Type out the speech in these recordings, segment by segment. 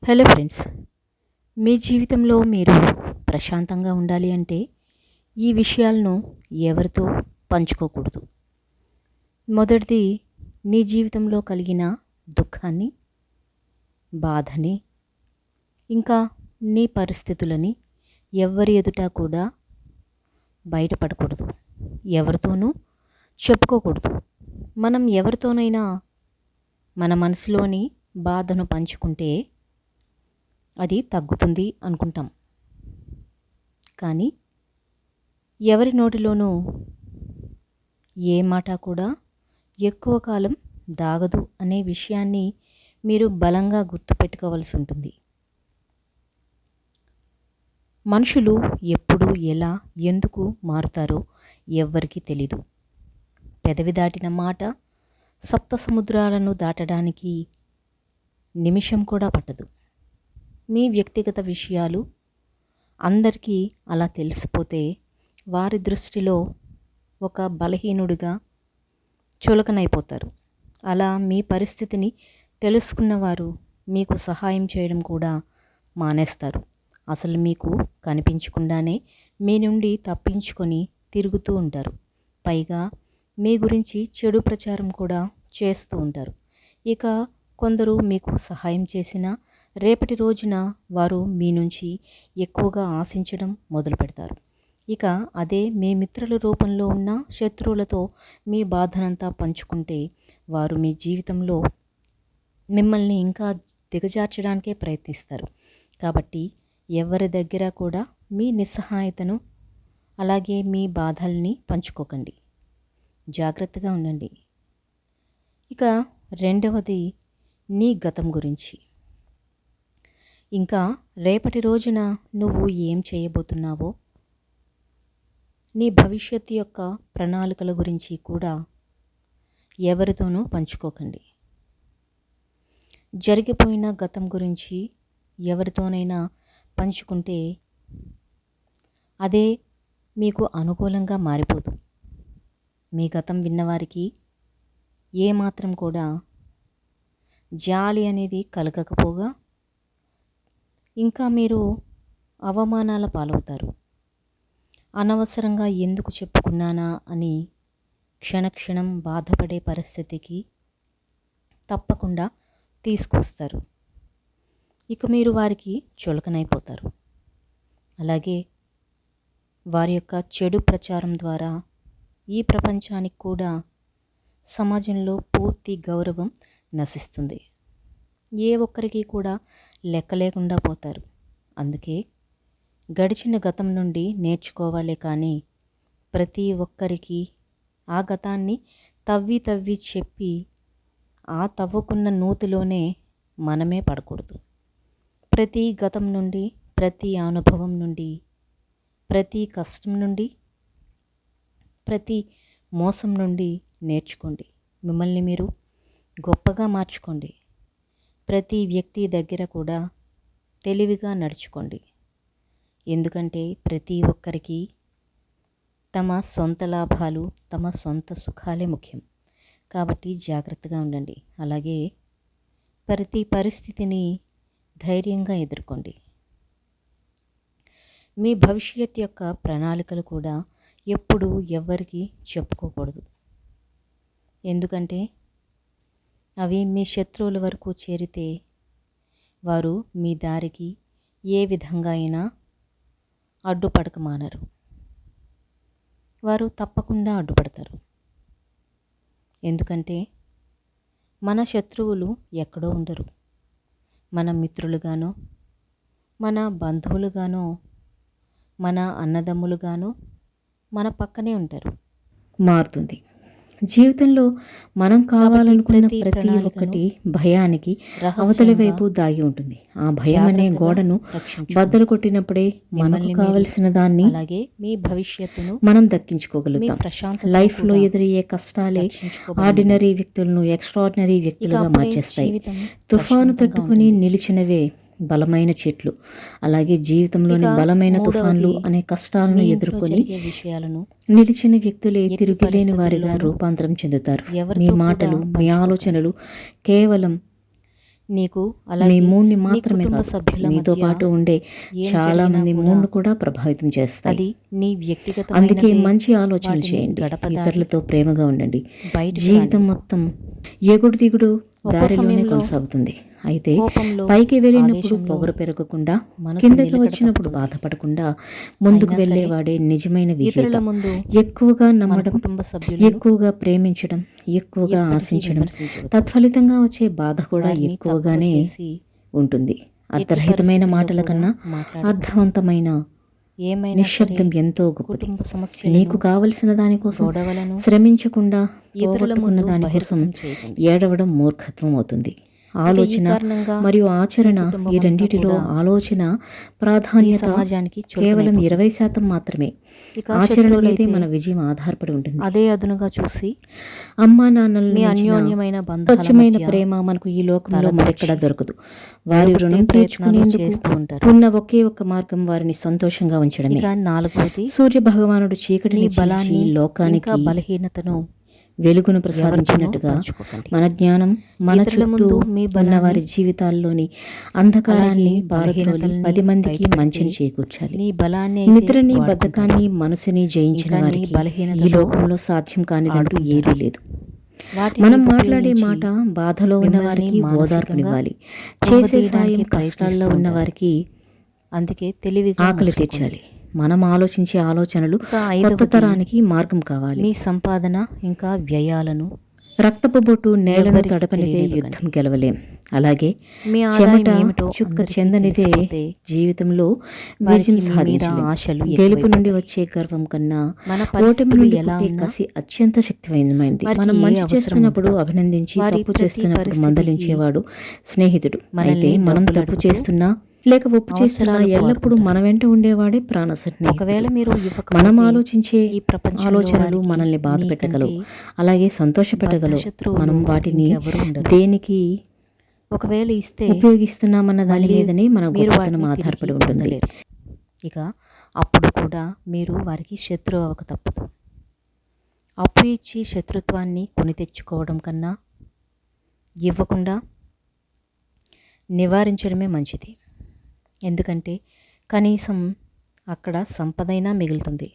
Hello friends, మీ జీవితంలో మీరు ప్రశాంతంగా ఉండాలి అంటే ఈ విషయాలను ఎవరితో పంచుకోకూడదు. మొదటిది, నీ జీవితంలో కలిగిన దుఃఖాన్ని, బాధని, ఇంకా నీ పరిస్థితులని ఎవరి ఎదుట కూడా బయటపడకూడదు, ఎవరితోనూ చెప్పుకోకూడదు. మనం ఎవరితోనైనా మన మనసులోని బాధను పంచుకుంటే అది తగ్గుతుంది అనుకుంటాం. కానీ ఎవరి నోటిలోనూ ఏ మాట కూడా ఎక్కువ కాలం దాగదు అనే విషయాన్ని మీరు బలంగా గుర్తుపెట్టుకోవాల్సి ఉంటుంది. మనుషులు ఎప్పుడు, ఎలా, ఎందుకు మారుతారో ఎవ్వరికీ తెలీదు. పెదవి దాటిన మాట సప్త సముద్రాలను దాటడానికి నిమిషం కూడా పట్టదు. మీ వ్యక్తిగత విషయాలు అందరికీ అలా తెలిసిపోతే వారి దృష్టిలో ఒక బలహీనుడిగా చులకనైపోతారు. అలా మీ పరిస్థితిని తెలుసుకున్నవారు మీకు సహాయం చేయడం కూడా మానేస్తారు. అసలు మీకు కనిపించకుండానే మీ నుండి తప్పించుకొని తిరుగుతూ ఉంటారు. పైగా మీ గురించి చెడు ప్రచారం కూడా చేస్తూ ఉంటారు. ఇక కొందరు మీకు సహాయం చేసినా రేపటి రోజున వారు మీ నుంచి ఎక్కువగా ఆశించడం మొదలు పెడతారు. ఇక అదే మీ మిత్రుల రూపంలో ఉన్న శత్రువులతో మీ బాధనంతా పంచుకుంటే వారు మీ జీవితంలో మిమ్మల్ని ఇంకా దిగజార్చడానికే ప్రయత్నిస్తారు. కాబట్టి ఎవరి దగ్గర కూడా మీ నిస్సహాయతను, అలాగే మీ బాధల్ని పంచుకోకండి. జాగ్రత్తగా ఉండండి. ఇక రెండవది, నీ గతం గురించి, ఇంకా రేపటి రోజున నువ్వు ఏం చేయబోతున్నావో, నీ భవిష్యత్తు యొక్క ప్రణాళికల గురించి కూడా ఎవరితోనూ పంచుకోకండి. జరిగిపోయిన గతం గురించి ఎవరితోనైనా పంచుకుంటే అదే మీకు అనుకూలంగా మారిపోదు. మీ గతం విన్నవారికి ఏమాత్రం కూడా జాలి అనేది కలగకపోగా ఇంకా మీరు అవమానాల పాలవుతారు. అనవసరంగా ఎందుకు చెప్పుకున్నానా అని క్షణక్షణం బాధపడే పరిస్థితికి తప్పకుండా తీసుకొస్తారు. ఇక మీరు వారికి చులకనైపోతారు. అలాగే వారి యొక్క చెడు ప్రచారం ద్వారా ఈ ప్రపంచానికి కూడా సమాజంలో పూర్తి గౌరవం నశిస్తుంది. ఏ ఒక్కరికి కూడా లెక్క లేకుండా పోతారు. అందుకే గడిచిన గతం నుండి నేర్చుకోవాలే కానీ ప్రతి ఒక్కరికి ఆ గతాన్ని తవ్వి చెప్పి ఆ తవ్వుకున్న నూతిలోనే మనమే పడకూడదు. ప్రతి గతం నుండి, ప్రతి అనుభవం నుండి, ప్రతి కష్టం నుండి, ప్రతి మోసం నుండి నేర్చుకోండి. మిమ్మల్ని మీరు గొప్పగా మార్చుకోండి. ప్రతి వ్యక్తి దగ్గర కూడా తెలివిగా నడుచుకోండి. ఎందుకంటే ప్రతి ఒక్కరికి తమ సొంత లాభాలు, తమ సొంత సుఖాలే ముఖ్యం. కాబట్టి జాగ్రత్తగా ఉండండి. అలాగే ప్రతి పరిస్థితిని ధైర్యంగా ఎదుర్కోండి. మీ భవిష్యత్ యొక్క ప్రణాళికలు కూడా ఎప్పుడూ ఎవ్వరికి చెప్పుకోకూడదు. ఎందుకంటే అవి మీ శత్రువుల వరకు చేరితే వారు మీ దారికి ఏ విధంగా అయినా అడ్డుపడక మానరు. వారు తప్పకుండా అడ్డుపడతారు. ఎందుకంటే మన శత్రువులు ఎక్కడో ఉండరు. మన మిత్రులుగానో, మన బంధువులుగానో, మన అన్నదమ్ములుగానో మన పక్కనే ఉంటారు. మారుతుంది జీవితంలో మనం కావాలనుకున్న ప్రతి ఒక్కటి భయానికి అవతలి వైపు దాగి ఉంటుంది. ఆ భయం అనే గోడను బద్దలు కొట్టినప్పుడే మనకు కావలసిన దాన్ని, అలాగే మీ భవిష్యత్తును మనం దక్కించుకోగలుగుతాం. లైఫ్లో ఎదురయ్యే కష్టాలే ఆర్డినరీ వ్యక్తులను ఎక్స్ట్రాడినరీ వ్యక్తులుగా మార్చేస్తాయి. తుఫాను తట్టుకుని నిలిచినవే బలమైన చెట్లు. అలాగే జీవితంలోని బలమైన తుఫాన్లు అనే కష్టాలను ఎదుర్కొని నిలిచిన వ్యక్తులే తిరుగులేని వారిగా రూపాంతరం చెందుతారు. మీ మాటలు, మీ ఆలోచనలు కేవలం నీకు మీ అలాగే మూడ్ని నీ మాత్రమే కుటుంబ కాదు, సభ్యుల మీతో మధ్య పాటు ఉండే ఏం చాలా జరిగినా మంది కూడా మూడ్ను కూడా ప్రభావితం చేస్తాయి. అది నీ అందుకే వ్యక్తిగతమైనదే. మంచి ఆలోచనలు వాటిని చేయండి, గడప దాటి ఇతరులతో ప్రేమగా ఉండండి. బయటికి జీవితం రానివ్వు. మొత్తం ఎగుడు దిగుడు ఒక్కో దారిలోనే సమయంలో కొనసాగుతుంది. అయితే కోపంలో, పైకి వెళ్ళినప్పుడు ఆవేశంలో పొగరు పెరగకుండా, మనసు కిందకి నిలకడ వచ్చినప్పుడు తప్పుతుంది. బాధపడకుండా ముందుకు అయినా సరే వెళ్ళేవాడే నిజమైన విజేత. ఇతరుల ముందు ఎక్కువగా మన నమ్మడం, కుటుంబ సభ్యులను ఎక్కువగా ప్రేమించడం, ఎక్కువగా ఎప్పటికీ ఆశించడం, విమర్శించవద్దు. తత్ఫలితంగా వచ్చే బాధ కూడా వారిని తక్కువ ఎక్కువగానే చేసి ఉంటుంది. ఎట్టి అర్థరహితమైన పరిస్థితుల్లో మాటల కూడా కన్నా మాట్లాడవద్దు. అర్థవంతమైన ఏమైనా సరే నిశ్శబ్దం ఎంతో గొప్పది. కుటుంబ నీకు సమస్యలను, కావలసిన దానికోసం గొడవలను శ్రమించకుండా ఇతరుల పోగొట్టుకున్న ముందు దానికోసం బహిర్గతం చేయకండి. ఏడవడం మూర్ఖత్వం అవుతుంది. ఇక ఈ ఆలోచన కారణంగా మరియు మీ ఆచరణ, కుటుంబం ఈ అంతా రెండిటిలో కూడా ఆలోచన ఈ ప్రాధాన్యత సమాజానికి కేవలం చులకనైపోతుంది. 20% మాత్రమే. ఇక ఆచరణ మీదే శత్రువులైతే మన విజయం ఆధారపడి ఉంటుంది. అదే అదునుగా చూసి అమ్మా నాన్నల మీ మించిన అన్యోన్యమైన బంధాల స్వచ్ఛమైన మధ్య ప్రేమ మనకు ఈ లోకంలో తల మరెక్కడా దాచి దొరకదు. వారి విడగొట్టే రుణం ప్రయత్నాలు తీర్చుకునేందుకు చేస్తూ ఉంటారు. ఉన్న ఒకే ఒక్క మార్గం వారిని సంతోషంగా ఉంచడమే. ఇక నాలుగవది, సూర్య భగవానుడు నీ చీకటిని చీల్చి బలాన్ని ఇంకా లోకానికి బలహీనతను వెలుగును ఎవరితోనూ ప్రసాదించినట్టుగా పంచుకోకండి. మన జ్ఞానం మన ఇతరుల చుట్టూ ముందు మీ ఉన్న బలాన్ని, వారి జీవితాల్లోని అంధకారాన్ని అలాగే పారద్రోలి బలహీనతల్ని 10 మందికి బయటపెడితే మంచిని చేకూర్చాలి. నీ బలాన్ని అయితే నిద్రని, వాడుకుంటారు. బద్ధకాన్ని, మనసుని జయించిన ఇంకా నీ వారికి ఈ బలహీనతతో లోకంలో సాధ్యం కానిదంటూ ఆడుకుంటారు. ఏదీ లేదు. వాటిని మనం మాట్లాడే ఉపయోగించి మాట బాధలో ఉన్న మిమ్మల్ని వారికి మానసికంగా ఓదార్పునివ్వాలి. చేసే సాయం కృంగదీయడానికి కష్టాల్లో ప్రయత్నిస్తూ ఉన్న ఉంటారు. వారికి అందుకే తెలివిగా ఆకలి మసులుకోండి. తీర్చాలి. మనం ఆలోచించే ఆలోచనలు ఇక కొత్త ఐదవది, తరానికి మార్గం కావాలి. మీ సంపాదన ఇంకా వ్యయాలను రక్తపు బొట్టు నేలను ఎవరికీ తడపనిదే తెలియనివ్వకండి. యుద్ధం గెలవలేం. అలాగే మీ చెమట ఆదాయం ఏమిటో చుక్క అందరికీ చెందనిదే తెలిసిపోతే జీవితంలో వారికి విజయం మీ మీద సాధించలేం. ఆశలు గెలుపు నుండి ఎక్కువైపోతాయి. వచ్చే గర్వం కన్నా మన ఓటమి పరిస్థితులు నుండి ఎలా పుట్టే ఉన్నా కసి అత్యంత శక్తివంతమైనది. వారికి మనం ఏ మంచి అవసరం చేస్తున్నప్పుడు ఉండదు. అభినందించి, వారి తప్పు ప్రతి చేస్తున్నప్పుడు పరిస్థితికి మందలించేవాడు స్నేహితుడు. మనల్ని అయితే మనం డబ్బులు తప్పు అడుగుతూ, చేస్తున్నా లేక ఒప్పు చేస్తున్నా అవసరాలకు ఎల్లప్పుడూ వాడుకుంటారు. మన వెంట ఉండేవాడే ప్రాణ ఒకవేళ స్నేహితుడు. మీరు మనం ఇవ్వకపోతే ఆలోచించే ఈ ప్రపంచంలో ఆలోచనలు వారికి మనల్ని బాధ మీకంటే పెట్టగలవు, అలాగే సంతోషపెట్టగలవు. బద్ధశత్రువులు మనం వాటిని ఇంకెవరూ ఉండరు. దేనికి ఒకవేళ ఇస్తే ఉపయోగిస్తున్నామన్న దాని మళ్ళీ మీదనే మన మీరు గొప్పతనం వాటిని ఆధారపడి తిరిగి ఉంటుంది. పొందలేరు. ఇక అప్పుడు కూడా మీరు వారికి శత్రువు అవ్వక తప్పదు. అప్పు ఇచ్చి శత్రుత్వాన్ని కొని తెచ్చుకోవడం కన్నా ఇవ్వకుండా నివారించడమే మంచిది. ఎందుకంటే కనీసం అక్కడ సంపదైనా మిగులుతుంది.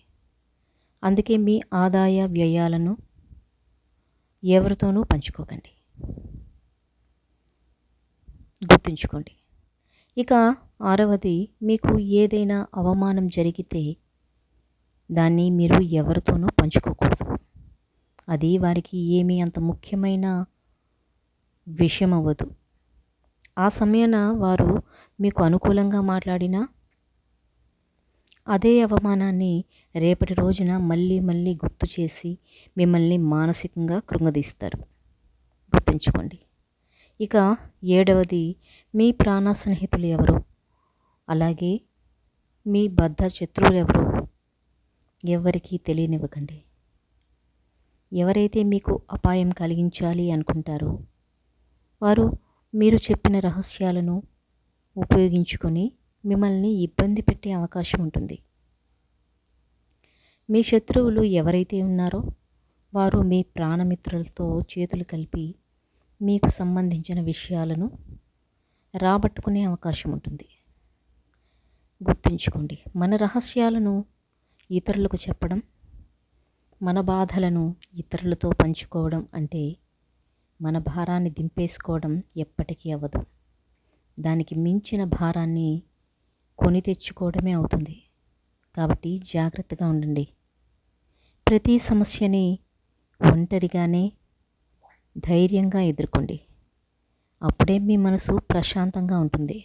అందుకే మీ ఆదాయ వ్యయాలను ఎవరితోనూ పంచుకోకండి. గుర్తుంచుకోండి. ఇక ఆరవది, మీకు ఏదైనా అవమానం జరిగితే దాన్ని మీరు ఎవరితోనూ పంచుకోకూడదు. అది వారికి ఏమీ అంత ముఖ్యమైన విషయం అవ్వదు. ఆ సమయాన వారు మీకు అనుకూలంగా మాట్లాడినా అదే అవమానాన్ని రేపటి రోజున మళ్ళీ మళ్ళీ గుర్తు చేసి మిమ్మల్ని మానసికంగా కృంగదీస్తారు. గుర్తుంచుకోండి. ఇక ఏడవది, మీ ప్రాణ స్నేహితులు ఎవరు, అలాగే మీ బద్ధ శత్రువులు ఎవరు ఎవరికీ తెలియనివ్వకండి. ఎవరైతే మీకు అపాయం కలిగించాలి అనుకుంటారో వారు మీరు చెప్పిన రహస్యాలను ఉపయోగించుకొని మిమ్మల్ని ఇబ్బంది పెట్టే అవకాశం ఉంటుంది. మీ శత్రువులు ఎవరైతే ఉన్నారో వారు మీ ప్రాణమిత్రులతో చేతులు కలిపి మీకు సంబంధించిన విషయాలను రాబట్టుకునే అవకాశం ఉంటుంది. గుర్తుంచుకోండి, మన రహస్యాలను ఇతరులకు చెప్పడం, మన బాధలను ఇతరులతో పంచుకోవడం అంటే మన భారాన్ని దింపేసుకోవడం ఎప్పటికీ అవ్వదు. దానికి మించిన భారాన్ని కొని తెచ్చుకోవడమే అవుతుంది. కాబట్టి జాగ్రత్తగా ఉండండి. ప్రతి సమస్యని ఒంటరిగానే ధైర్యంగా ఎదుర్కోండి. అప్పుడే మీ మనసు ప్రశాంతంగా ఉంటుంది.